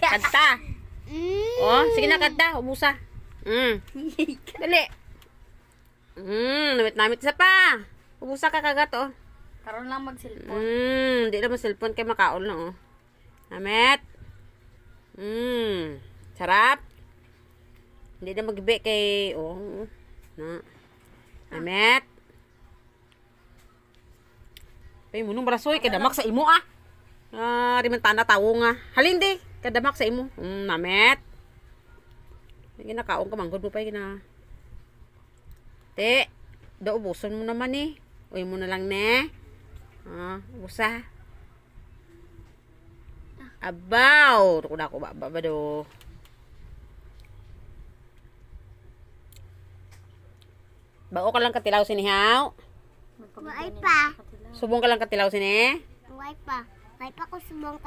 Kanta. Oh, sige na kanta. Ubusa. Dali. Namit-namit isa pa. Ubusa ka kagat, oh. Karon lang mag-cellphone. Di naman cellphone kay makaon na, oh. Namit. Sarap. Hindi na magbe kay, oh. Na. Namit. Ay, munong barasoy. Kadamak sa imo, ah. Rimantana tawo nga. Halin di. Kadamak sa imo. Namit. May ginakaon ka, manggod mo pa yung Te, ubuson mo naman eh. Uy mo na lang ne. Ubusa. Abaw. Ako na ako ba do. Bao ka lang katilaw sinihaw. Wai pa. Subong ka lang katilaw sini. Wai pa. Wai pa ko subong